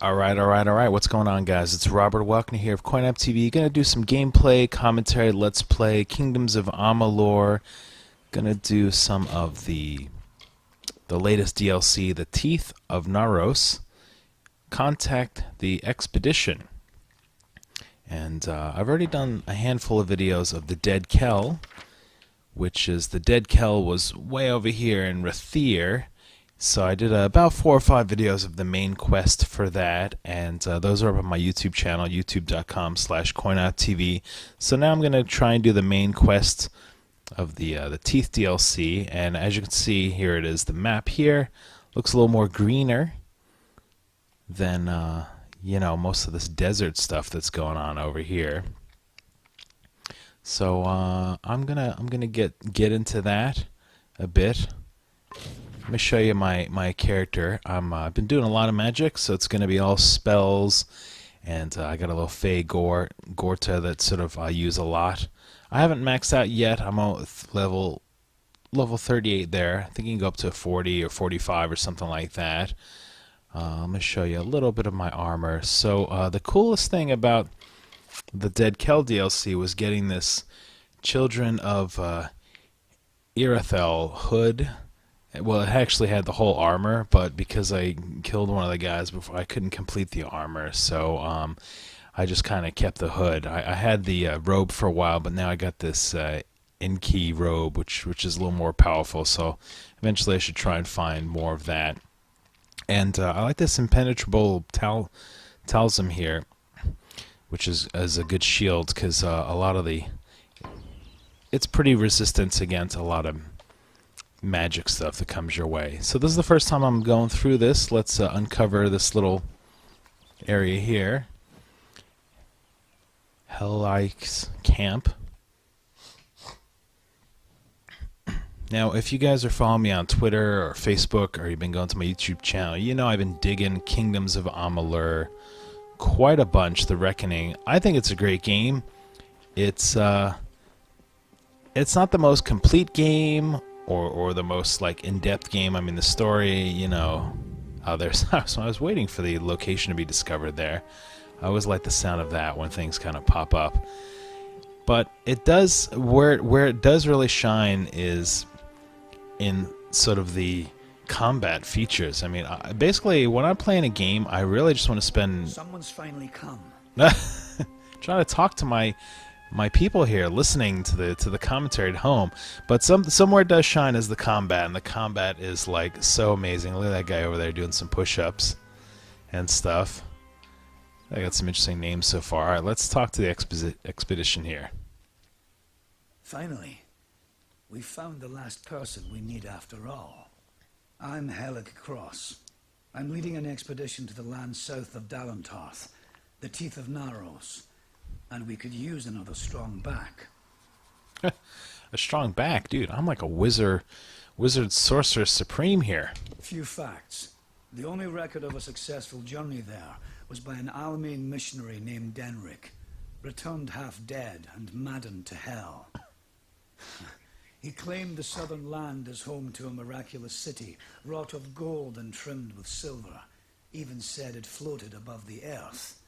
Alright. What's going on, guys? It's Robert Welkner here of CoinOpTV. Gonna do some gameplay, commentary, let's play Kingdoms of Amalur. Gonna do some of the latest DLC, The Teeth of Naros. Contact the Expedition. And I've already done a handful of videos of the Dead Kell, which is the Dead Kell was way over here in Rathir. So I did about 4 or 5 videos of the main quest for that, and those are up on my YouTube channel, youtube.com/CoinOpTV. So now I'm going to try and do the main quest of the Teeth DLC, and as you can see, here it is. The map here looks a little more greener than most of this desert stuff that's going on over here. So I'm gonna get into that a bit. Let me show you my character. I've been doing a lot of magic, so it's going to be all spells, and I got a little Fey Gorta that sort of I use a lot. I haven't maxed out yet. I'm at level 38 there. I think you can go up to 40 or 45 or something like that. I'm going to show you a little bit of my armor. So the coolest thing about the Dead Kell DLC was getting this Children of Irithyll hood. Well, it actually had the whole armor, but because I killed one of the guys before, I couldn't complete the armor, so I just kind of kept the hood. I had the robe for a while, but now I got this in-key robe, which is a little more powerful, so eventually I should try and find more of that. And I like this impenetrable talisman here, which is a good shield, because a lot of it's pretty resistant against a lot of magic stuff that comes your way. So this is the first time I'm going through this. Let's uncover this little area here. Hellike's camp. Now, if you guys are following me on Twitter or Facebook, or you've been going to my YouTube channel, you know I've been digging Kingdoms of Amalur quite a bunch. The Reckoning. I think it's a great game. It's not the most complete game or the most like in-depth game. I mean, the story, there's so I was waiting for the location to be discovered there. I always like the sound of that when things kind of pop up. But it does where it does really shine is in sort of the combat features. I mean, basically when I'm playing a game, I really just want to spend Someone's finally come. trying to talk to my people here, listening to the commentary at home. But somewhere it does shine is the combat, and the combat is like so amazing. Look at that guy over there doing some push-ups and stuff. I got some interesting names so far. All right, let's talk to the expedition here. Finally, we found the last person we need after all. I'm Helig Cross. I'm leading an expedition to the land south of Dalantarth, the Teeth of Naros. And we could use another strong back. A strong back? Dude, I'm like a wizard sorcerer supreme here. Few facts. The only record of a successful journey there was by an Almain missionary named Denric, returned half dead and maddened to hell. He claimed the southern land as home to a miraculous city, wrought of gold and trimmed with silver. Even said it floated above the earth,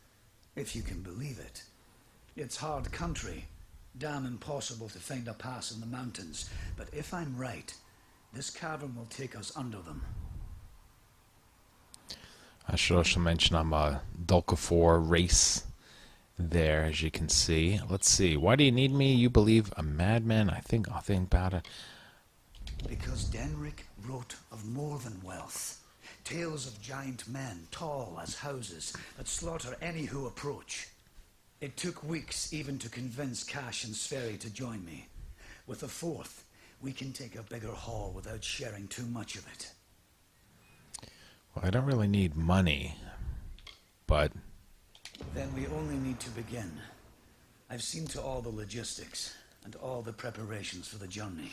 if you can believe it. It's hard country, damn impossible to find a pass in the mountains, but if I'm right, this cavern will take us under them. I should also mention I'm a Dulcafor race there, as you can see. Let's see. Why do you need me? You believe a madman? I'll think about it. Because Denric wrote of more than wealth. Tales of giant men, tall as houses, that slaughter any who approach. It took weeks even to convince Cash and Sverry to join me. With a fourth, we can take a bigger haul without sharing too much of it. Well, I don't really need money, but Then we only need to begin. I've seen to all the logistics and all the preparations for the journey.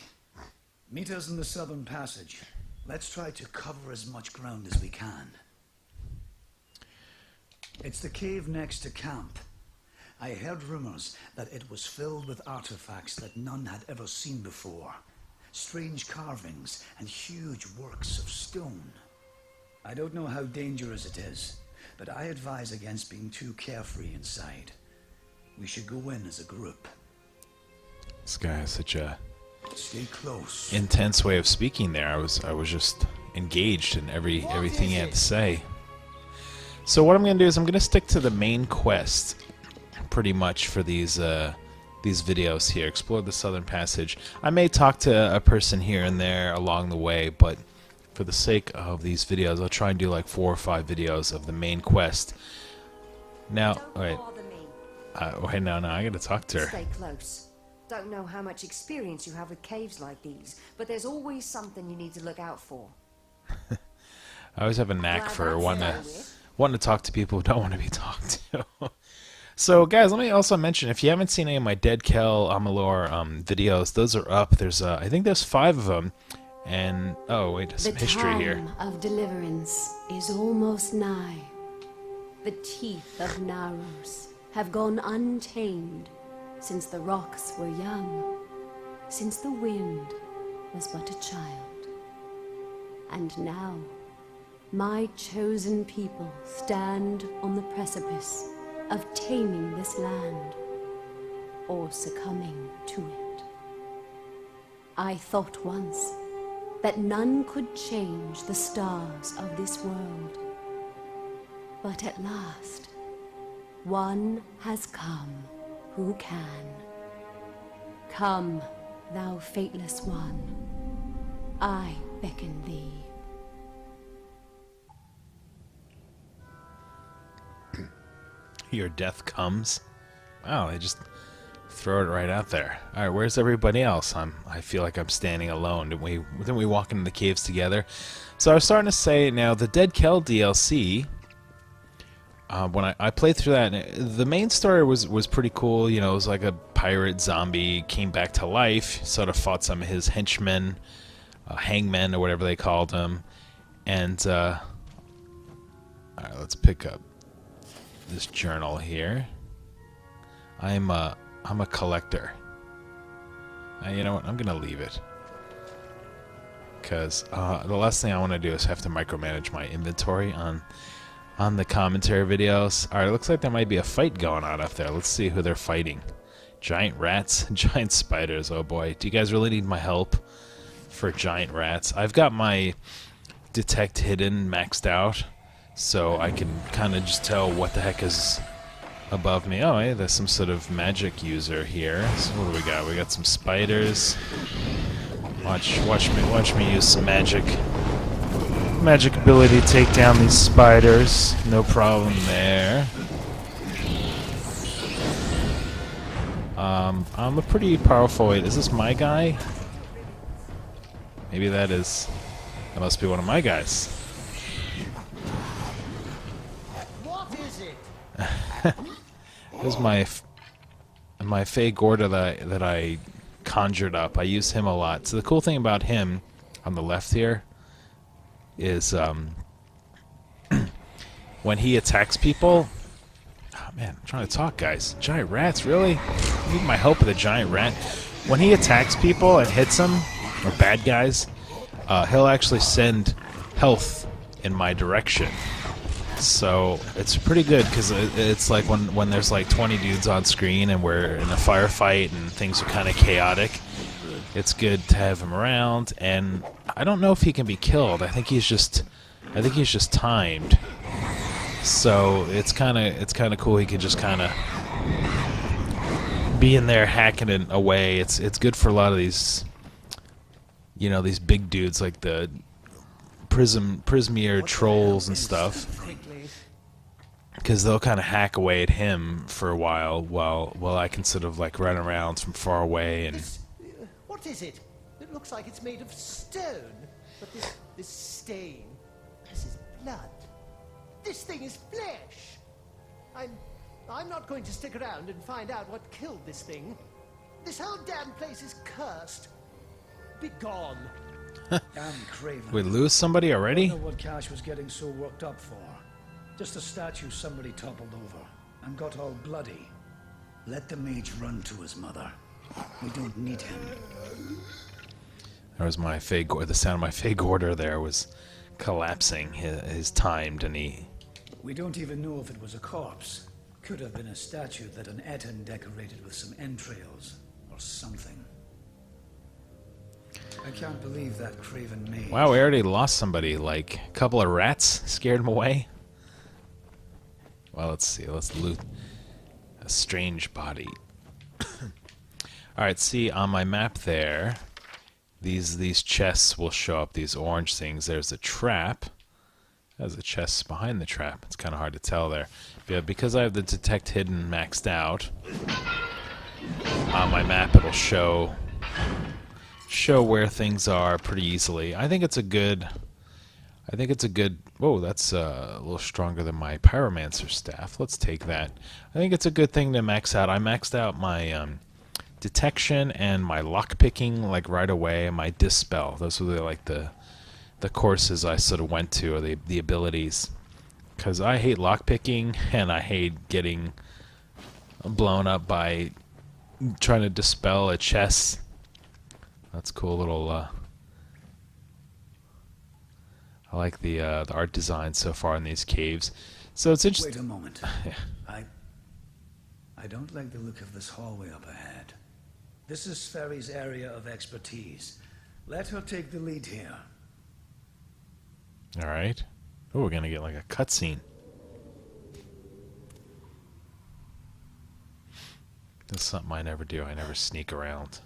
Meet us in the Southern Passage. Let's try to cover as much ground as we can. It's the cave next to camp. I heard rumors that it was filled with artifacts that none had ever seen before. Strange carvings and huge works of stone. I don't know how dangerous it is, but I advise against being too carefree inside. We should go in as a group. This guy has such a Stay close. intense way of speaking there. I was just engaged in everything he had to say. So what I'm going to do is I'm going to stick to the main quest pretty much for these videos here. Explore the Southern Passage. I may talk to a person here and there along the way, but for the sake of these videos, I'll try and do like 4 or 5 videos of the main quest. Now, wait. Wait, no, I got to talk to her. Stay close. Don't know how much experience you have with caves like these, but there's always something you need to look out for. I always have a knack for wanting to talk to people who don't want to be talked to. So, guys, let me also mention, if you haven't seen any of my Dead Kel Amalur videos, those are up. There's, I think there's 5 of them. And, oh, wait, there's some history here. The time of deliverance is almost nigh. The teeth of Naros have gone untamed since the rocks were young, since the wind was but a child. And now, my chosen people stand on the precipice of taming this land, or succumbing to it. I thought once that none could change the stars of this world, but at last, one has come who can. Come, thou fateless one, I beckon thee. Your death comes. Wow, they just throw it right out there. All right, where's everybody else? I feel like I'm standing alone. Didn't we walk into the caves together? So I was starting to say now the Dead Kel DLC. When I played through that, the main story was pretty cool. You know, it was like a pirate zombie came back to life, sort of fought some of his henchmen, hangmen or whatever they called him, and all right, let's pick up this journal here. I'm a collector. You know what? I'm gonna leave it because the last thing I want to do is have to micromanage my inventory on the commentary videos. All right, it looks like there might be a fight going on up there. Let's see who they're fighting. Giant rats, giant spiders. Oh boy, do you guys really need my help for giant rats? I've got my detect hidden maxed out, so I can kind of just tell what the heck is above me. Oh, hey, there's some sort of magic user here. So what do we got? We got some spiders. Watch me use some magic ability to take down these spiders. No problem there. I'm a pretty powerful. Wait, is this my guy? Maybe that must be one of my guys. What is it? This is my Fey Gorda that I conjured up. I use him a lot. So the cool thing about him on the left here is when he attacks people. Oh man, I'm trying to talk, guys. Giant rats, really? You need my help with a giant rat? When he attacks people and hits them, or bad guys, he'll actually send health in my direction. So it's pretty good because it's like when there's like 20 dudes on screen and we're in a firefight and things are kind of chaotic. It's good to have him around, and I don't know if he can be killed. I think he's just timed. So it's kind of cool. He can just kind of be in there hacking it away. It's good for a lot of these, you know, these big dudes like the Prismier trolls and stuff, because they'll kind of hack away at him for a while I can sort of like run around from far away and. What is it? It looks like it's made of stone, but this stain, this is blood. This thing is flesh. I'm not going to stick around and find out what killed this thing. This whole damn place is cursed. Be gone. Damn craven. We lose somebody already? I don't know what Cash was getting so worked up for. Just a statue somebody toppled over and got all bloody. Let the mage run to his mother. We don't need him. There was my Fey Gorda. The sound of my Fey Gorda there was collapsing. His timed, and he We don't even know if it was a corpse. Could have been a statue that an Joten decorated with some entrails or something. I can't believe that craven mage. Wow, we already lost somebody. Like a couple of rats scared him away. Well, let's see. Let's loot a strange body. Alright, see on my map there, these chests will show up, these orange things. There's a trap. There's a chest behind the trap. It's kind of hard to tell there. But because I have the detect hidden maxed out, on my map it'll show where things are pretty easily. I think it's a good. Whoa, that's a little stronger than my pyromancer staff. Let's take that. I think it's a good thing to max out. I maxed out my detection and my lockpicking like right away, and my dispel. Those were like the courses I sort of went to, or the abilities. Because I hate lockpicking, and I hate getting blown up by trying to dispel a chest. That's cool little. I like the art design so far in these caves. So it's interesting. Wait a moment. Yeah. I don't like the look of this hallway up ahead. This is Sferry's area of expertise. Let her take the lead here. All right. Oh, we're gonna get like a cutscene. That's something I never do. I never sneak around.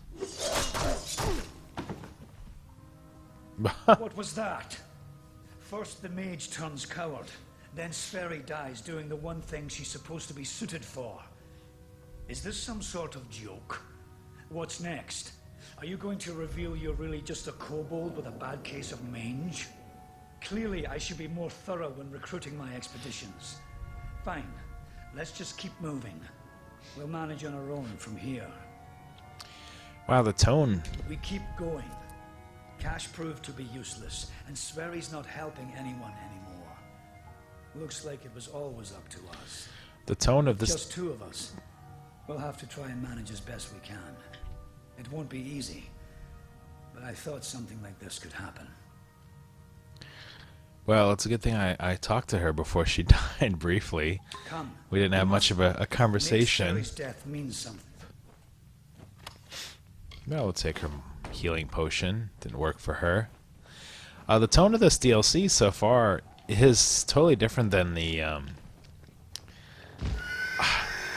What was that? First the mage turns coward, then Sferry dies doing the one thing she's supposed to be suited for. Is this some sort of joke? What's next? Are you going to reveal you're really just a kobold with a bad case of mange? Clearly I should be more thorough when recruiting my expeditions. Fine, let's just keep moving. We'll manage on our own from here. Wow, the tone. We keep going. Cash proved to be useless, and Sverry's not helping anyone anymore. Looks like it was always up to us. The tone of this. Just two of us. We'll have to try and manage as best we can. It won't be easy, but I thought something like this could happen. Well, it's a good thing I talked to her before she died briefly. Come. We didn't have much of a conversation. Sverry's death means something. Well, we'll take her healing potion. Didn't work for her. The tone of this DLC so far is totally different than the.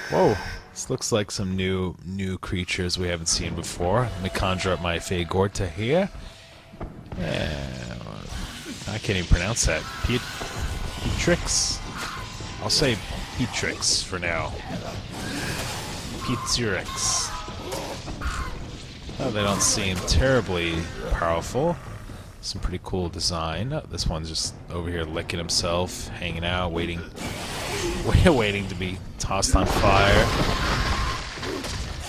Whoa! This looks like some new creatures we haven't seen before. Let me conjure up my Fey Gorta here. I can't even pronounce that. Petrix. I'll say Petrix for now. Petrix. Oh, they don't seem terribly powerful. Some pretty cool design. Oh, this one's just over here licking himself, hanging out, waiting to be tossed on fire.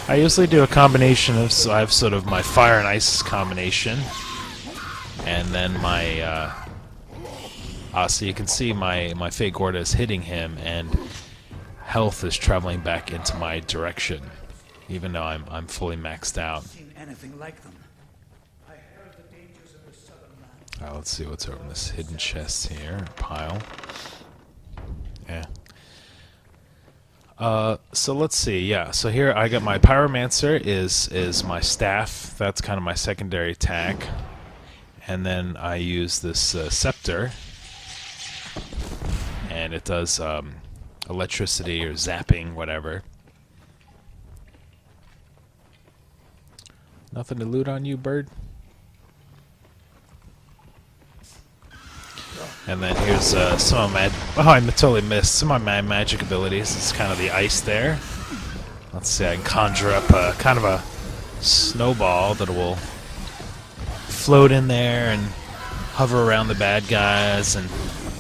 I usually do a combination of, so I have sort of my fire and ice combination, and then my, so you can see my Fey Gorta is hitting him, and health is traveling back into my direction, even though I'm fully maxed out. Anything like them. I heard the dangers of the southern land. Let's see what's over in this hidden chest here. Pile. Yeah. So let's see. Yeah. So here I got my pyromancer is my staff. That's kind of my secondary attack. And then I use this scepter, and it does electricity or zapping, whatever. Nothing to loot on you, bird? And then here's some of my... Oh, I totally missed some of my magic abilities. It's kind of the ice there. Let's see, I can conjure up kind of a snowball that will float in there and hover around the bad guys. And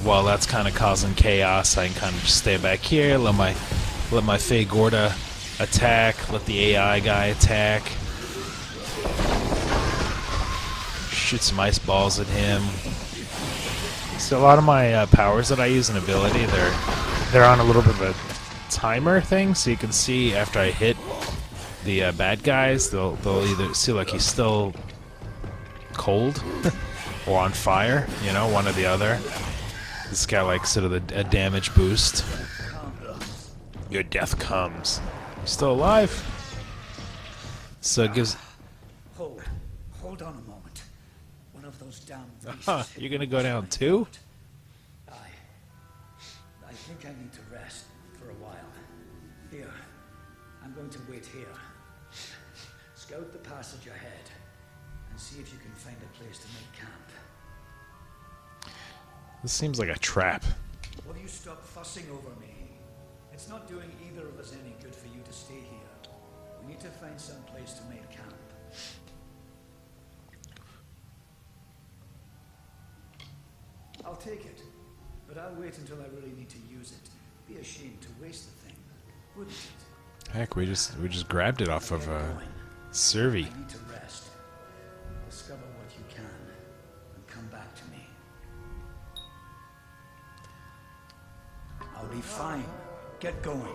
while that's kind of causing chaos, I can kind of just stay back here, let my Fey Gorta attack, let the AI guy attack. Shoot some ice balls at him. So a lot of my powers that I use in ability, they're on a little bit of a timer thing, so you can see after I hit the bad guys, they'll either see like he's still cold or on fire, you know, one or the other. This guy like sort of a damage boost. Your death comes. You're still alive. So it gives. Hold on a moment. One of those damn beasts hit You're gonna me go with down my too? foot. I think I need to rest for a while. Here, I'm going to wait here. Scout the passage ahead and see if you can find a place to make camp. This seems like a trap. Will you stop fussing over me? It's not doing either of us any good for you to stay here. We need to find some place to make camp. I'll take it, but I'll wait until I really need to use it. Be ashamed to waste the thing, wouldn't it? Heck, we just grabbed it off of Servi. I need to rest. Discover what you can, and come back to me. I'll be fine. Get going.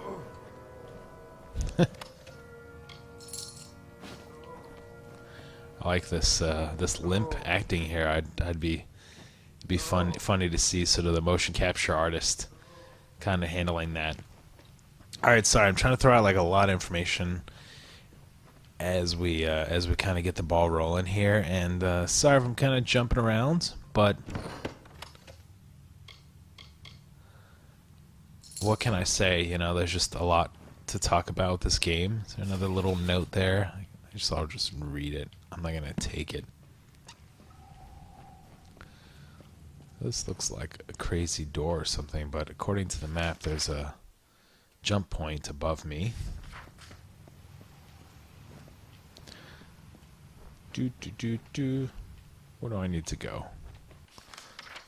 I like this this limp acting here. It'd be funny to see sort of the motion capture artist kind of handling that. All right, sorry, I'm trying to throw out like a lot of information as we kind of get the ball rolling here, and sorry if I'm kind of jumping around, but what can I say? You know, there's just a lot to talk about with this game. Is there another little note there? I'll just read it. I'm not gonna take it. This looks like a crazy door or something, but according to the map, there's a jump point above me. Where do I need to go?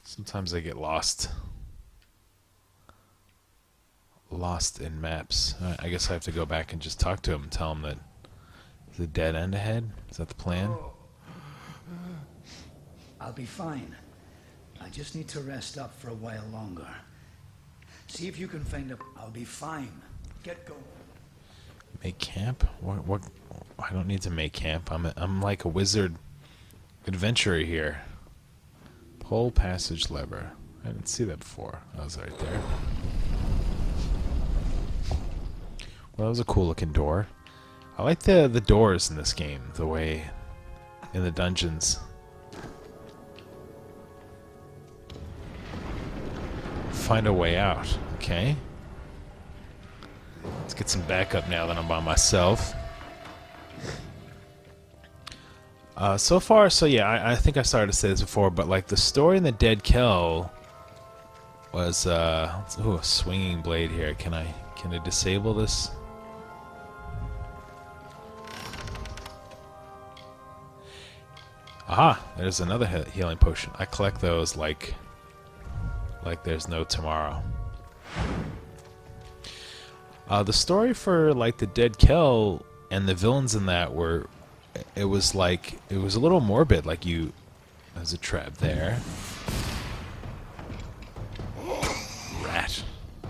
Sometimes I get lost in maps. I guess I have to go back and just talk to him and tell him that there's a dead end ahead. Is that the plan? I'll be fine. I just need to rest up for a while longer. See if you can find a... I'll be fine. Get going. Make camp? What? I don't need to make camp. I'm like a wizard adventurer here. Pull passage lever. I didn't see that before. That was right there. Well, that was a cool looking door. I like the doors in this game, the way in the dungeons. Find a way out. Okay. Let's get some backup now that I'm by myself. So far, so yeah, I think I started to say this before, but like the story in the Dead Kell was ooh, a swinging blade here. Can I disable this? Aha! There's another healing potion. I collect those like there's no tomorrow. The story for like the Dead Kell and the villains in that were, it was a little morbid. Like there's a trap there. Rat.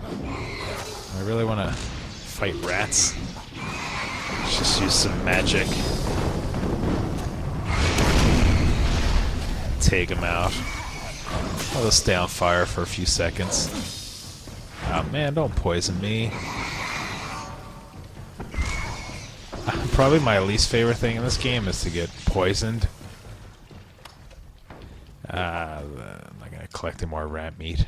I really want to fight rats. Let's just use some magic. Take them out. I'll just stay on fire for a few seconds. Oh man, don't poison me. Probably my least favorite thing in this game is to get poisoned. I'm not gonna collect any more rat meat.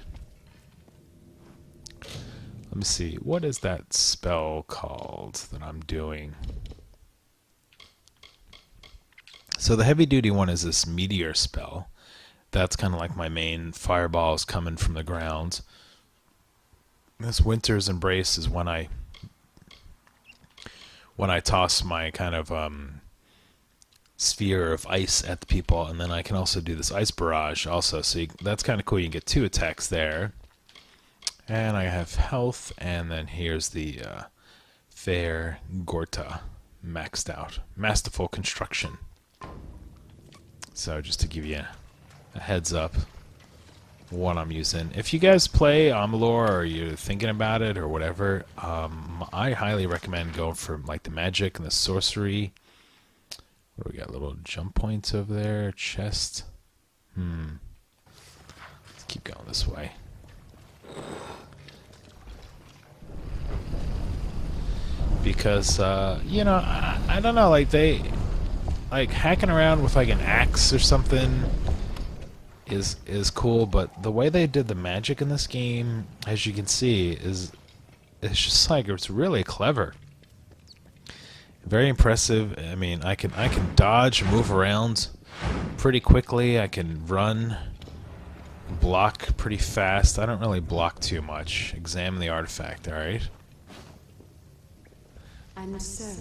Let me see, what is that spell called that I'm doing? So the heavy duty one is this meteor spell. That's kind of like my main fireballs coming from the ground. This Winter's Embrace is when I toss my kind of sphere of ice at the people, and then I can also do this ice barrage also. So that's kind of cool. You can get 2 attacks there. And I have health, and then here's the Fair Gorta maxed out. Masterful Construction. So just to give you a heads up what I'm using. If you guys play Amalur or you're thinking about it or whatever, I highly recommend going for like the magic and the sorcery. What do we got? Little jump points over there. Chest. Let's keep going this way. Because, you know, I don't know, like, like, hacking around with, like, an axe or something is cool, but the way they did the magic in this game, as you can see, it's just, like, it's really clever. Very impressive. I mean, I can dodge and move around pretty quickly. I can run, block pretty fast. I don't really block too much. Examine the artifact, alright? And so,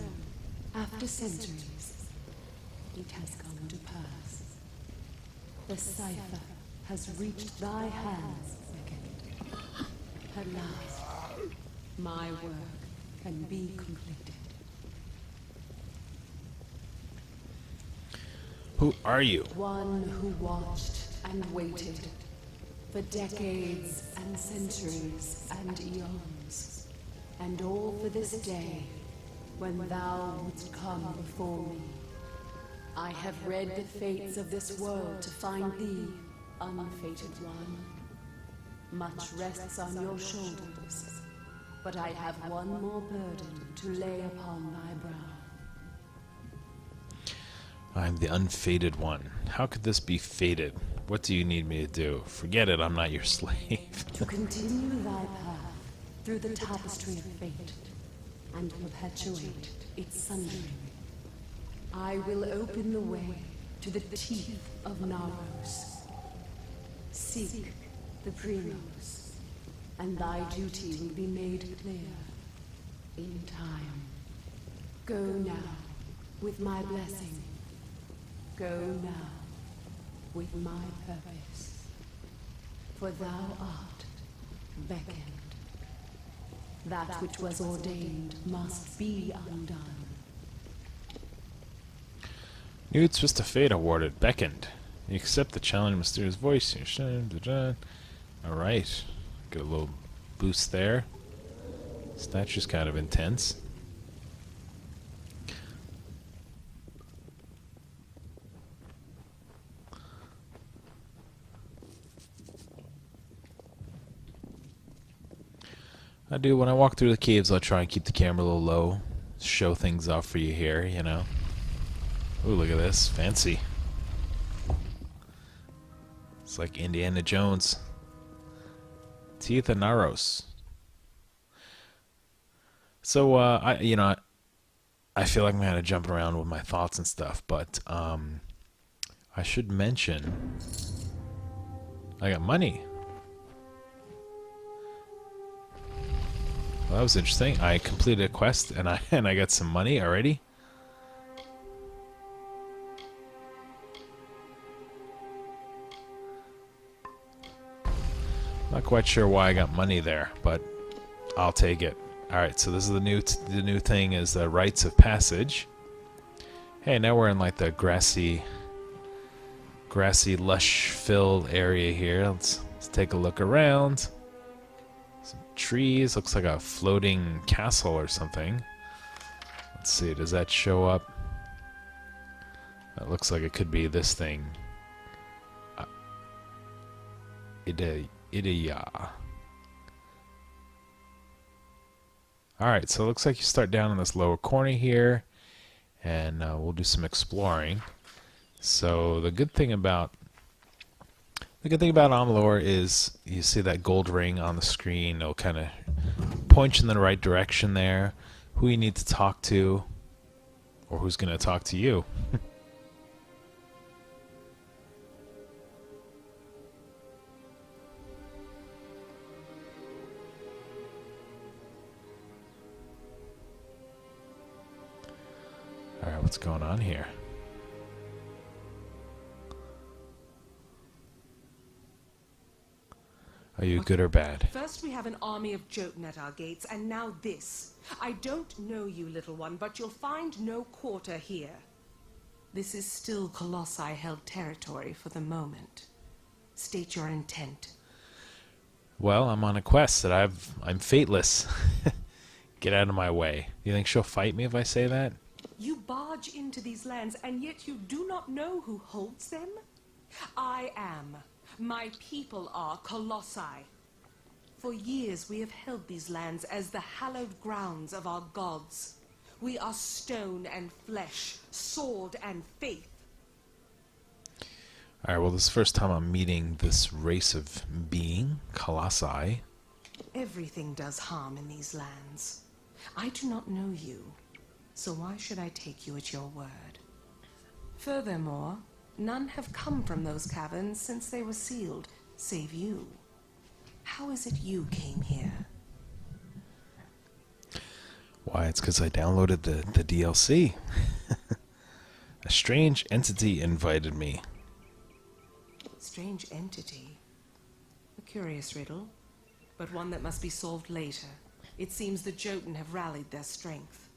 after centuries, it has come to pass. The cipher has reached thy hands, Beckett. At last, my work can be completed. Who are you? One who watched and waited for decades and centuries and eons, and all for this day when thou wouldst come before me. I have read the fates of this world to find thee, unfated one. Much rests on your shoulders, but I have one more burden to lay upon thy brow. I'm the unfated one. How could this be fated? What do you need me to do? Forget it, I'm not your slave. To continue thy path through the tapestry of fate and perpetuate its sundering, I will open the way to the teeth of Naros. Seek the Primos, and thy duty will be made clear in time. Go now with my blessing. Go now with my purpose. For thou art beckoned. That which was ordained must be undone. New Twist of Fate awarded. Beckoned. You accept the challenge, mysterious voice. Alright. Get a little boost there. Statue's kind of intense. I do, when I walk through the caves, I'll try and keep the camera a little low. Show things off for you here, you know. Ooh, look at this. Fancy. It's like Indiana Jones. Teeth of Naros. So, I feel like I'm kind of jumping around with my thoughts and stuff, but, I should mention I got money. Well, that was interesting. I completed a quest and I got some money already. Not quite sure why I got money there, but I'll take it. All right, so this is the new thing is the rites of passage. Hey, now we're in like the grassy, lush-filled area here. Let's take a look around. Some trees. Looks like a floating castle or something. Let's see. Does that show up? That looks like it could be this thing. Idia. Alright, so it looks like you start down in this lower corner here, and we'll do some exploring. So the good thing about Amalur is you see that gold ring on the screen. It'll kind of point you in the right direction there. Who you need to talk to, or who's going to talk to you. Alright, what's going on here? Are you good or bad? First we have an army of Joten at our gates, and now this. I don't know you, little one, but you'll find no quarter here. This is still Colossi-held territory for the moment. State your intent. Well, I'm on a quest that I'm fateless. Get out of my way. You think she'll fight me if I say that? You barge into these lands, and yet you do not know who holds them? I am. My people are Colossi. For years we have held these lands as the hallowed grounds of our gods. We are stone and flesh, sword and faith. Alright, well, this is the first time I'm meeting this race of being, Colossi. Everything does harm in these lands. I do not know you, so why should I take you at your word? Furthermore, none have come from those caverns since they were sealed, save you. How is it you came here? Why, it's because I downloaded the DLC. A strange entity invited me. Strange entity. A curious riddle, but one that must be solved later. It seems the Joten have rallied their strength.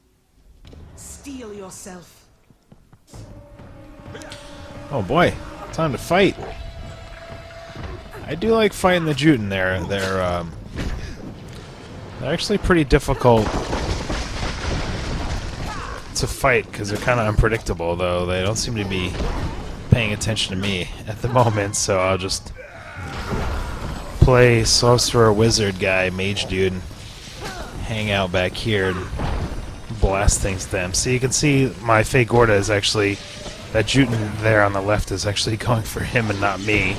Steel yourself. Oh boy, time to fight. I do like fighting the Joten there. They're actually pretty difficult to fight because they're kind of unpredictable, though. They don't seem to be paying attention to me at the moment, so I'll just play sorcerer wizard guy, mage dude, and hang out back here and blast things to them. So you can see my fake Gorda is actually, that Joten there on the left is actually going for him and not me.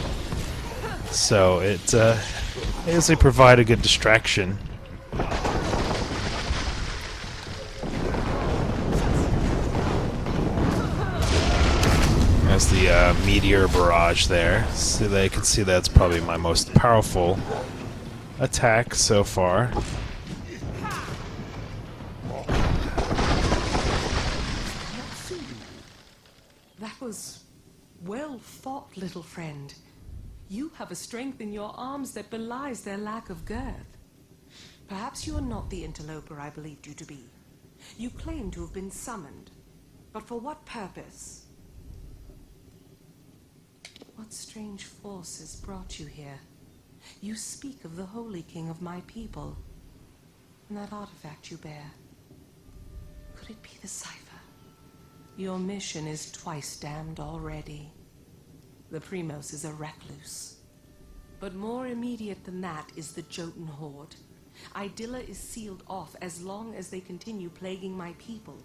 So it they provide a good distraction. There's the meteor barrage there. So they can see that's probably my most powerful attack so far. That was well fought, little friend. You have a strength in your arms that belies their lack of girth. Perhaps you are not the interloper I believed you to be. You claim to have been summoned, but for what purpose? What strange forces brought you here? You speak of the Holy King of my people, and that artifact you bear. Could it be the cipher? Your mission is twice damned already. The Primos is a recluse. But more immediate than that is the Joten horde. Idilla is sealed off as long as they continue plaguing my people.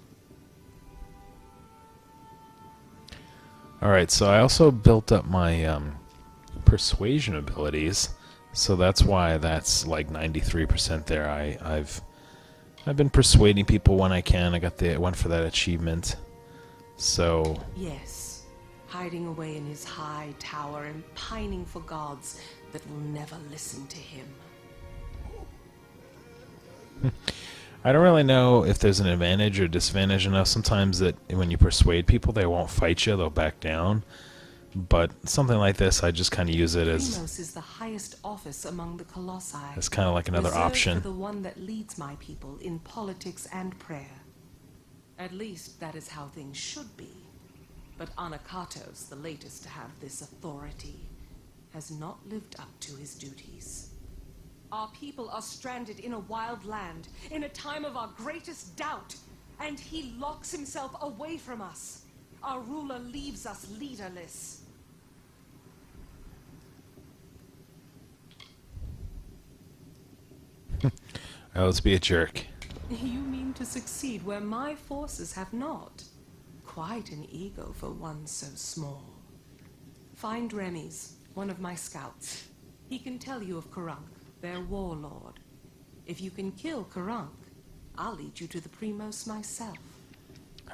Alright, so I also built up my persuasion abilities, so that's why that's like 93% there. I've been persuading people when I can. I went for that achievement. So Yes, hiding away in his high tower and pining for gods that will never listen to him. I don't really know if there's an advantage or disadvantage enough. Sometimes that when you persuade people, they won't fight you; they'll back down. But something like this, I just kind of use it as Primos is the highest office among the Colossi. it's kind of like another reserved option. for the one that leads my people in politics and prayer. At least that is how things should be. But Anakatos, the latest to have this authority, has not lived up to his duties. Our people are stranded in a wild land, in a time of our greatest doubt, and he locks himself away from us. Our ruler leaves us leaderless. Oh, let's be a jerk. You mean to succeed where my forces have not? Quite an ego for one so small. Find Remy's, one of my scouts. He can tell you of Karunk, their warlord. If you can kill Karunk, I'll lead you to the Primos myself.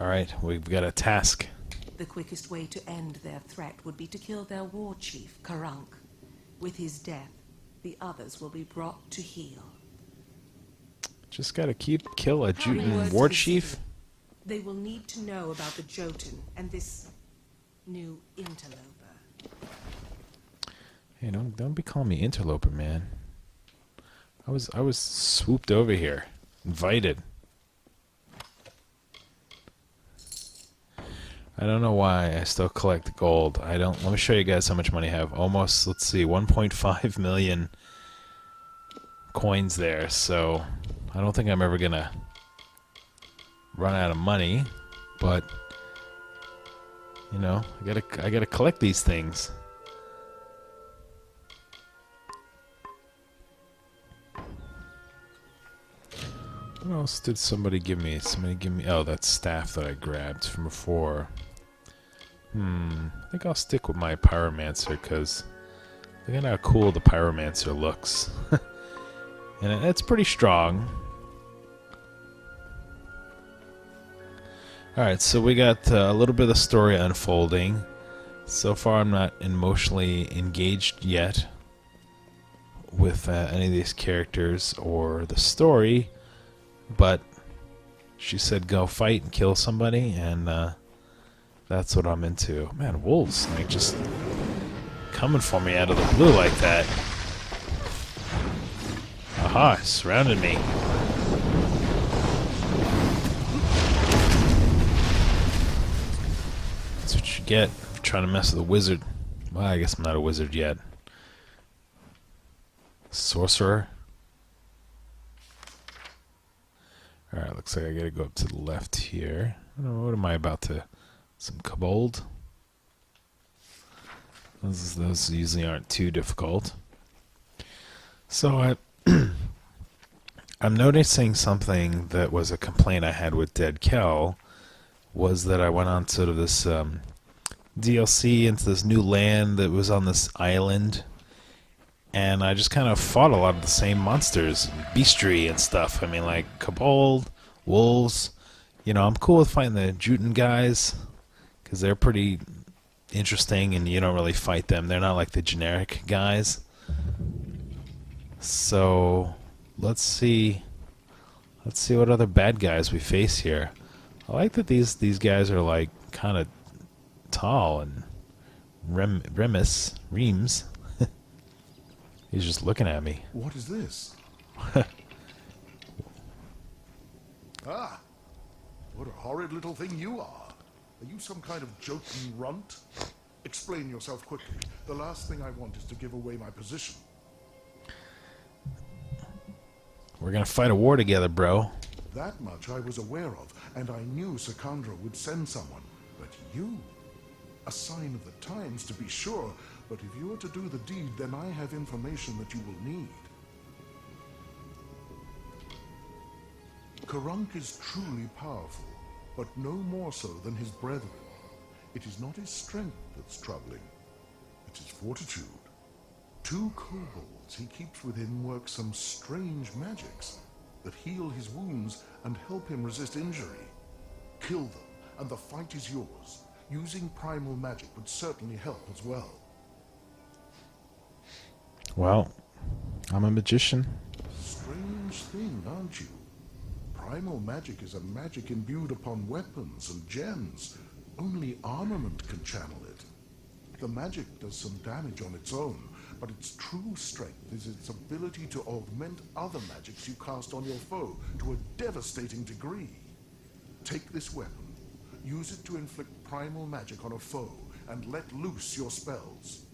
Alright, we've got a task. The quickest way to end their threat would be to kill their war chief, Karunk. With his death, the others will be brought to heel. Just gotta kill a How many Joten words war to chief. see? They will need to know about the Joten and this new interloper. Hey, don't be calling me interloper, man. I was swooped over here, invited. I don't know why I still collect gold. I don't. Let me show you guys how much money I have. Almost, let's see, 1.5 million coins there. So I don't think I'm ever gonna run out of money, but you know, I gotta collect these things. What else did somebody give me? Somebody give me... Oh, that staff that I grabbed from before. I think I'll stick with my Pyromancer, because look at how cool the Pyromancer looks. And it's pretty strong. Alright, so we got a little bit of the story unfolding. So far I'm not emotionally engaged yet with any of these characters or the story, but she said go fight and kill somebody, and that's what I'm into. Man, wolves, like, just coming for me out of the blue like that. Aha, surrounded me. That's what you get for trying to mess with a wizard. Well, I guess I'm not a wizard yet. Sorcerer. Alright, looks like I gotta go up to the left here. I don't know, what am I about to... Some kobold? Those usually aren't too difficult. So I'm noticing something that was a complaint I had with Dead Kel, was that I went on sort of this DLC into this new land that was on this island, and I just kind of fought a lot of the same monsters, bestiary and stuff. I mean, like kobold, wolves. You know, I'm cool with fighting the Joten guys, because they're pretty interesting and you don't really fight them. They're not like the generic guys. So let's see what other bad guys we face here. I like that these guys are like kind of tall and Remus. He's just looking at me. What is this? Ah! What a horrid little thing you are. Are you some kind of Joten runt? Explain yourself quickly. The last thing I want is to give away my position. We're gonna fight a war together, bro. That much I was aware of, and I knew Sakandra would send someone. But you? A sign of the times, to be sure, but if you are to do the deed, then I have information that you will need. Karunk is truly powerful, but no more so than his brethren. It is not his strength that's troubling. It is fortitude. 2 kobolds he keeps within work some strange magics that heal his wounds and help him resist injury. Kill them, and the fight is yours. Using primal magic would certainly help as well. Well, I'm a magician. Strange thing, aren't you? Primal magic is a magic imbued upon weapons and gems. Only armament can channel it. The magic does some damage on its own, but its true strength is its ability to augment other magics you cast on your foe to a devastating degree. Take this weapon, use it to inflict primal magic on a foe, and let loose your spells.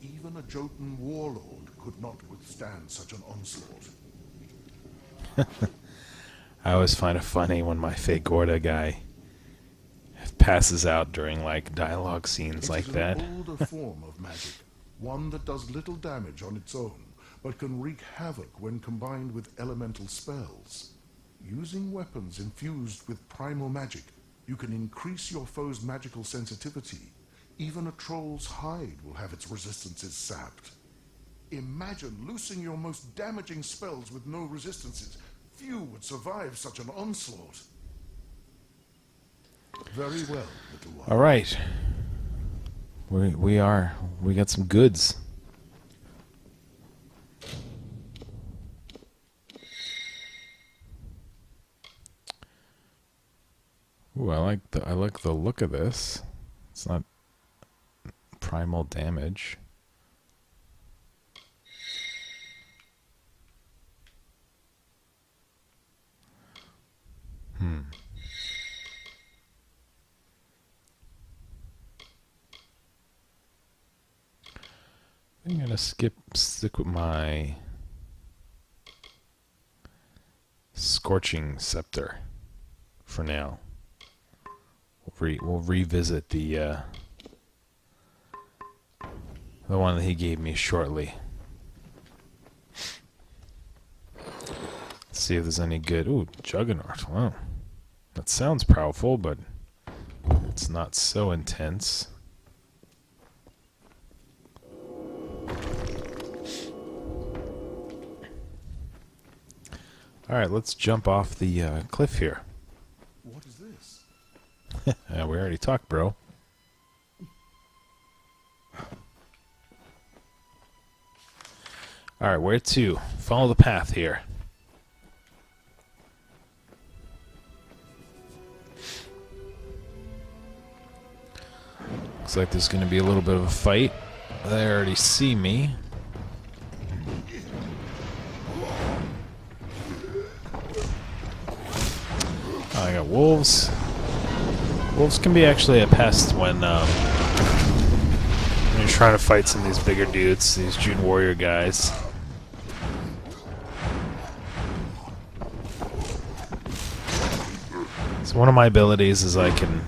Even a Joten warlord could not withstand such an onslaught. I always find it funny when my fake Gorda guy passes out during like dialogue scenes like that. It is an older form of magic, one that does little damage on its own, but can wreak havoc when combined with elemental spells. Using weapons infused with primal magic, you can increase your foe's magical sensitivity. Even a troll's hide will have its resistances sapped. Imagine loosing your most damaging spells with no resistances. Few would survive such an onslaught. Very well, little one. All right, we got some goods. Ooh, I like the look of this. It's not primal damage. I'm gonna stick with my Scorching Scepter for now. We'll revisit the one that he gave me shortly. Let's see if there's any good. Ooh, Juggernaut. Wow. That sounds powerful, but it's not so intense. Alright, let's jump off the cliff here. What is this? Yeah, we already talked, bro. Alright, where to? Follow the path here. Looks like there's going to be a little bit of a fight. They already see me. Oh, I got wolves. Wolves can be actually a pest when you're trying to fight some of these bigger dudes, these June Warrior guys. So one of my abilities is I can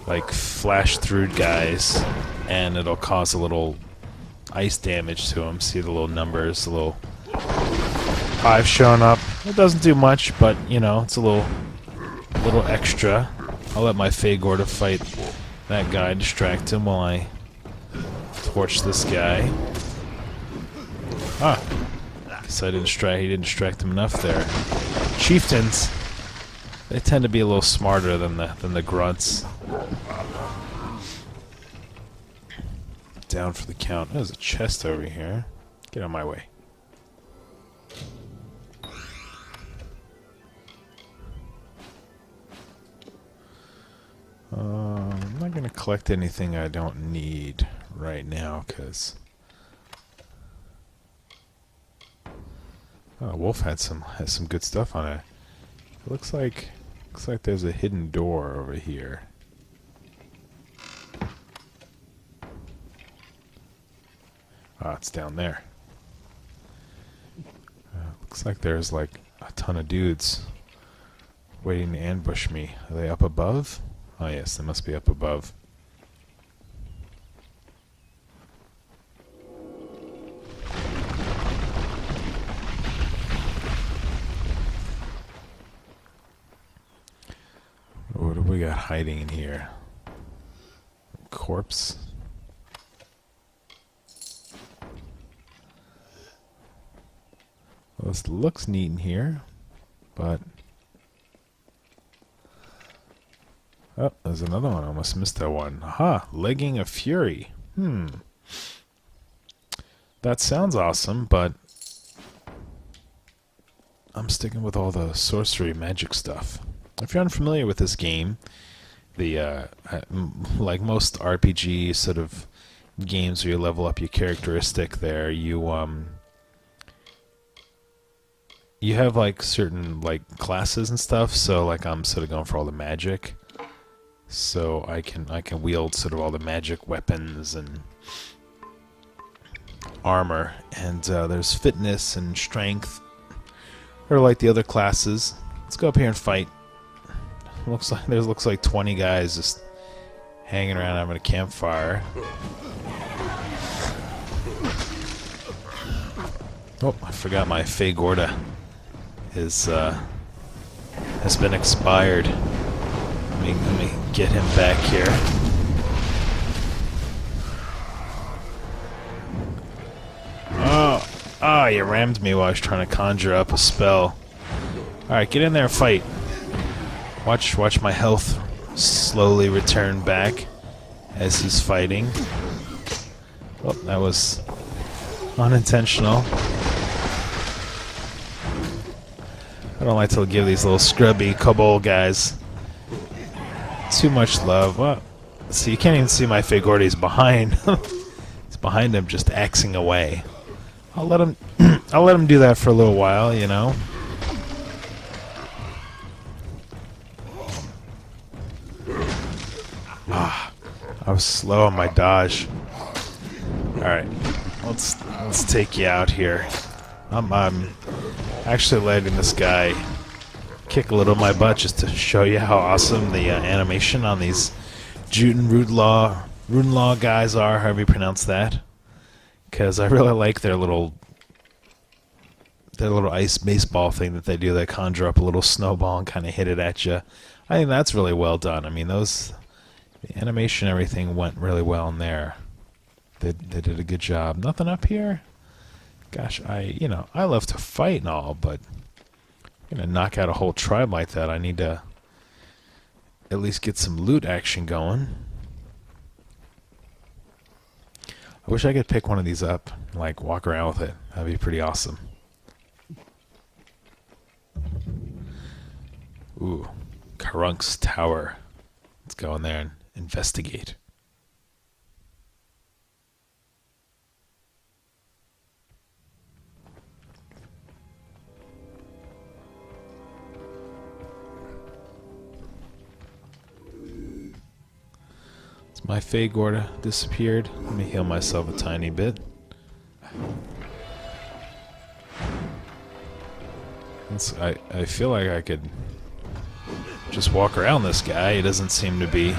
like flash through guys and it'll cause a little ice damage to them. See the little numbers, the little 5 showing up. It doesn't do much, but you know, it's a little extra. I'll let my Fagorda fight that guy, distract him while I torch this guy. Ah, guess he didn't distract him enough there. Chieftains, they tend to be a little smarter than the grunts. Down for the count. There's a chest over here. Get out of my way. I'm not going to collect anything I don't need right now, because Wolf has some good stuff on it. It looks like there's a hidden door over here. Ah, it's down there. Looks like there's like a ton of dudes waiting to ambush me. Are they up above? Oh yes, they must be up above. What do we got hiding in here? Corpse? Well, this looks neat in here, but oh, there's another one. I almost missed that one. Aha! Legging of Fury. That sounds awesome, but I'm sticking with all the sorcery magic stuff. If you're unfamiliar with this game, the like most RPG sort of games where you level up your characteristic there, you have like certain like classes and stuff, so like I'm sort of going for all the magic. So I can wield sort of all the magic weapons and armor, and there's fitness and strength, or like the other classes. Let's go up here and fight. Looks like 20 guys just hanging around having a campfire. Oh, I forgot my Fagorda has been expired. Let me get him back here. Oh, you rammed me while I was trying to conjure up a spell. Alright, get in there and fight. Watch my health slowly return back as he's fighting. Oh, that was unintentional. I don't like to give these little scrubby kobold guys too much love. Well, see, you can't even see my Fagorda. He's behind. He's behind him, just axing away. I'll let him. I'll let him do that for a little while, you know. I was slow on my dodge. All right, let's take you out here. I'm actually letting this guy kick a little of my butt just to show you how awesome the animation on these Joten Runelaw guys are, however you pronounce that. Because I really like their little their little ice baseball thing that they do. They conjure up a little snowball and kind of hit it at you. I think that's really well done. I mean, the animation, everything went really well in there. They did a good job. Nothing up here. Gosh, I love to fight and all, but I'm gonna knock out a whole tribe like that. I need to at least get some loot action going. I wish I could pick one of these up and like walk around with it. That'd be pretty awesome. Ooh, Karunk's Tower. Let's go in there and investigate. My Fagorda disappeared. Let me heal myself a tiny bit. I feel like I could just walk around this guy. He doesn't seem to be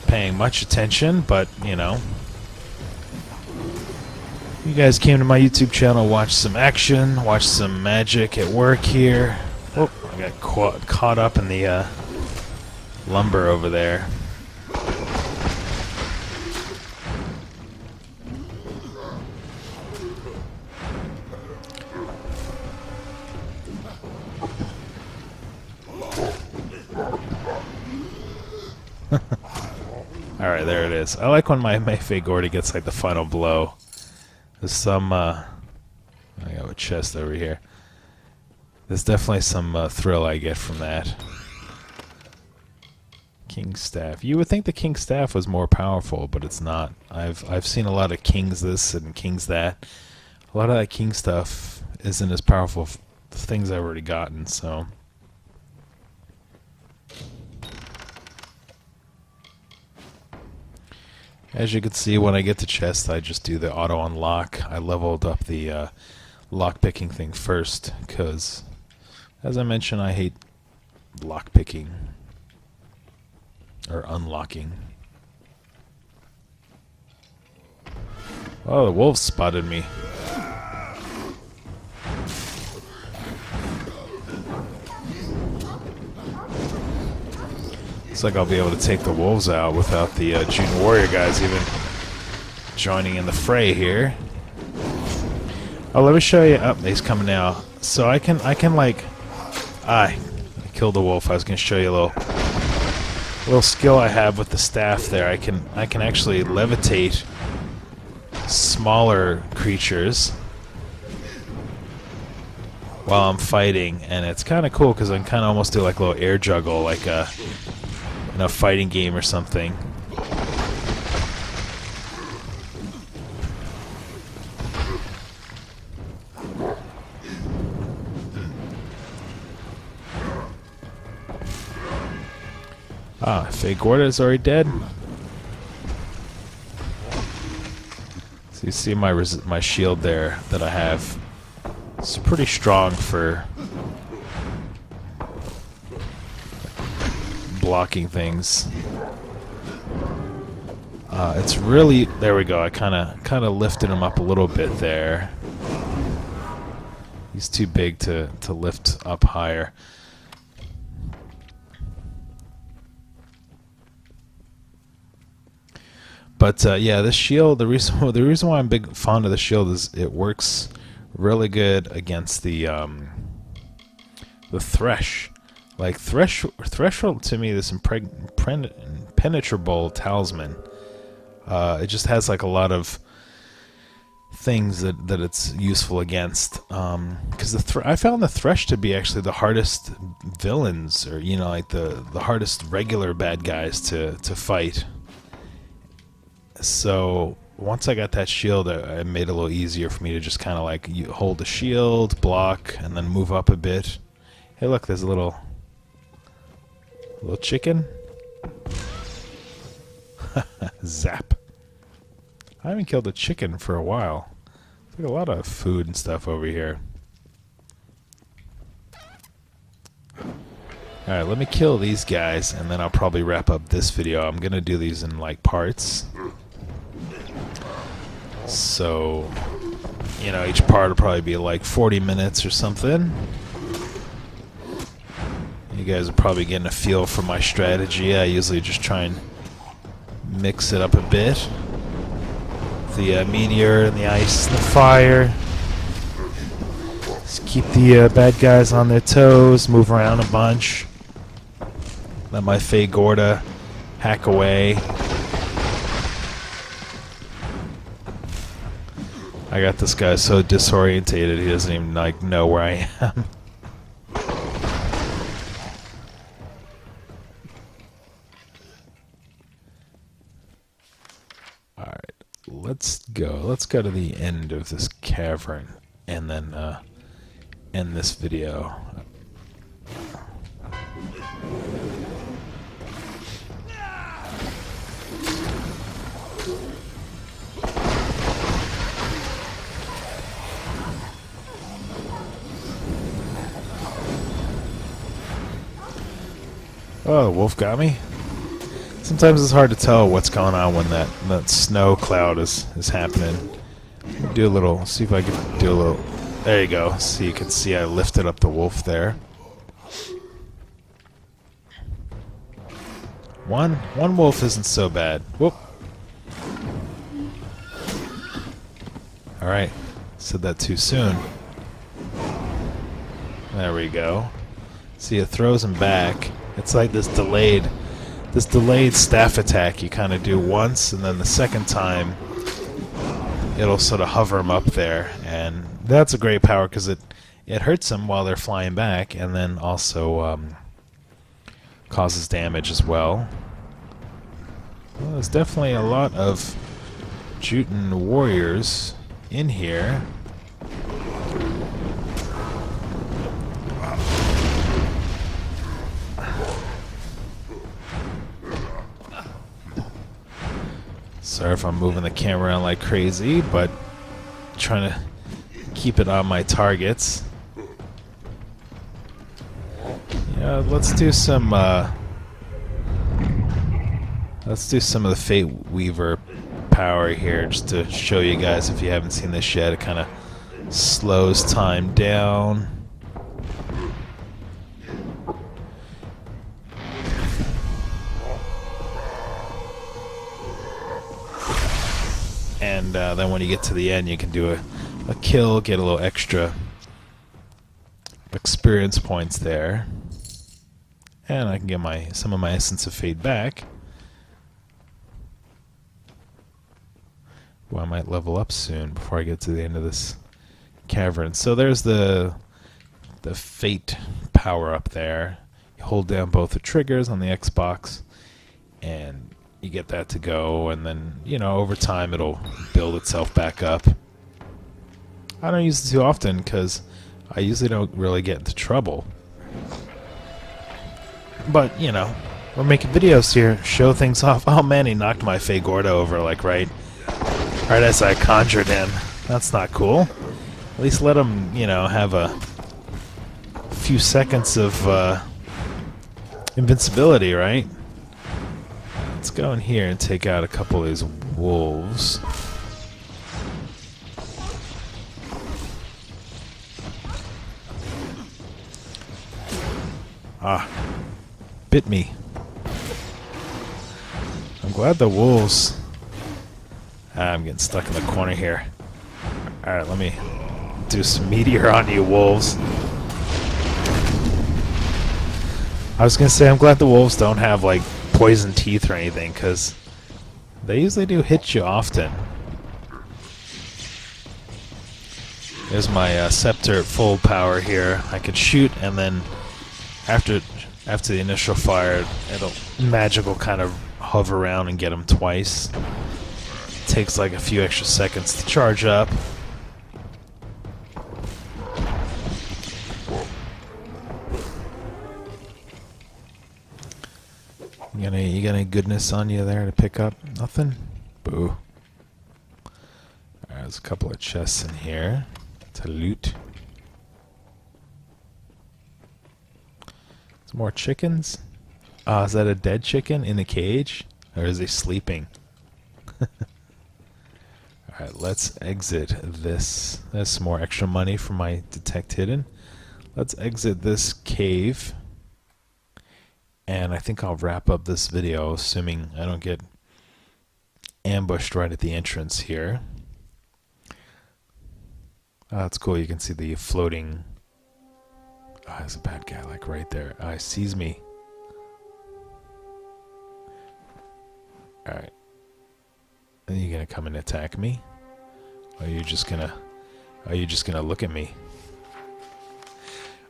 paying much attention, but, you know. You guys came to my YouTube channel, watched some action, watched some magic at work here. Oh, I got caught up in the lumber over there. Alright, there it is. I like when my Fagorda gets like the final blow. There's some, I got a chest over here. There's definitely some thrill I get from that. King's Staff. You would think the King's Staff was more powerful, but it's not. I've seen a lot of Kings this and Kings that. A lot of that King stuff isn't as powerful as the things I've already gotten, so... As you can see, when I get to chest, I just do the auto unlock. I leveled up the lock-picking thing first, because, as I mentioned, I hate lock-picking, or unlocking. Oh, the wolves spotted me. Looks like I'll be able to take the wolves out without the Junior Warrior guys even joining in the fray here. Oh, let me show you. Oh, he's coming now. So I can like, I killed the wolf. I was gonna show you a little skill I have with the staff there. I can actually levitate smaller creatures while I'm fighting, and it's kind of cool because I can kind of almost do like a little air juggle, like a in a fighting game or something. Ah, Fagorda is already dead. So you see my shield there that I have. It's pretty strong for blocking things. It's really, there we go. I kind of lifted him up a little bit there. He's too big to lift up higher. But yeah, this shield. The reason why I'm big fond of the shield is it works really good against the Thresh. Like Threshold to me, this impenetrable talisman. It just has like a lot of things that it's useful against. Because I found the Thresh to be actually the hardest villains, or you know, like the hardest regular bad guys to fight. So once I got that shield, it made it a little easier for me to just kind of like hold the shield, block, and then move up a bit. Hey, look, there's a little chicken. Zap. I haven't killed a chicken for a while. There's like a lot of food and stuff over here. Alright, let me kill these guys, and then I'll probably wrap up this video. I'm gonna do these in like parts. So You know, each part will probably be like 40 minutes or something. You guys are probably getting a feel for my strategy. I usually just try and mix it up a bit. The meteor and the ice and the fire. Just keep the bad guys on their toes, move around a bunch. Let my Fey Gorda hack away. I got this guy so disorientated he doesn't even like know where I am. Alright, let's go. Let's go to the end of this cavern and then end this video. Oh, the wolf got me. Sometimes it's hard to tell what's going on when that snow cloud is happening. Do a little, see if I can do a little. There you go. So you can see I lifted up the wolf there. One wolf isn't so bad. Whoop. All right, said that too soon. There we go. See, it throws him back. It's like this delayed staff attack you kind of do once, and then the second time it'll sort of hover them up there, and that's a great power because it hurts them while they're flying back, and then also causes damage as well. Well, there's definitely a lot of Joten warriors in here. Sorry if I'm moving the camera around like crazy, but trying to keep it on my targets. Yeah, let's do some of the Fate Weaver power here, just to show you guys if you haven't seen this yet. It kind of slows time down. And then when you get to the end, you can do a kill, get a little extra experience points there. And I can get some of my Essence of Fate back. Well, I might level up soon before I get to the end of this cavern. So there's the Fate power up there. You hold down both the triggers on the Xbox, and you get that to go, and then, you know, over time it'll build itself back up. I don't use it too often because I usually don't really get into trouble. But, you know, we're making videos here, show things off. Oh man, he knocked my Fey Gorda over, like, right as I conjured him. That's not cool. At least let him, you know, have a few seconds of invincibility, right? Let's go in here and take out a couple of these wolves. Ah, bit me. I'm glad the wolves... I'm getting stuck in the corner here. Alright, let me do some meteor on you, wolves. I was gonna say, I'm glad the wolves don't have, like, poison teeth or anything, because they usually do hit you often. There's my scepter at full power here. I could shoot, and then after the initial fire, it'll magical kind of hover around and get them twice. It takes like a few extra seconds to charge up. You got any goodness on you there to pick up? Nothing? Boo. Alright, there's a couple of chests in here to loot. Some more chickens? Is that a dead chicken in the cage? Or is he sleeping? Alright, Alright, let's exit this. There's some more extra money for my detect hidden. Let's exit this cave. And I think I'll wrap up this video, assuming I don't get ambushed right at the entrance here. Oh, that's cool. You can see the floating... Oh, there's a bad guy, like, right there. Oh, he sees me. Alright. Are you gonna come and attack me? Or are you just gonna look at me?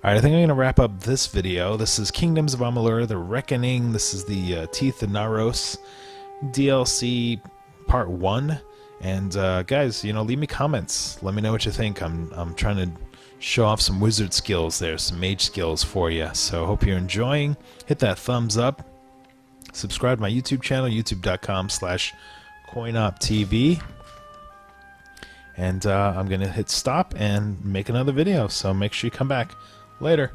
Alright, I think I'm gonna wrap up this video. This is Kingdoms of Amalur, The Reckoning. This is the Teeth of Naros DLC Part 1. And guys, leave me comments. Let me know what you think. I'm trying to show off some wizard skills there, some mage skills for you. So hope you're enjoying. Hit that thumbs up. Subscribe to my YouTube channel, youtube.com/CoinOpTV. And I'm going to hit stop and make another video. So make sure you come back. Later.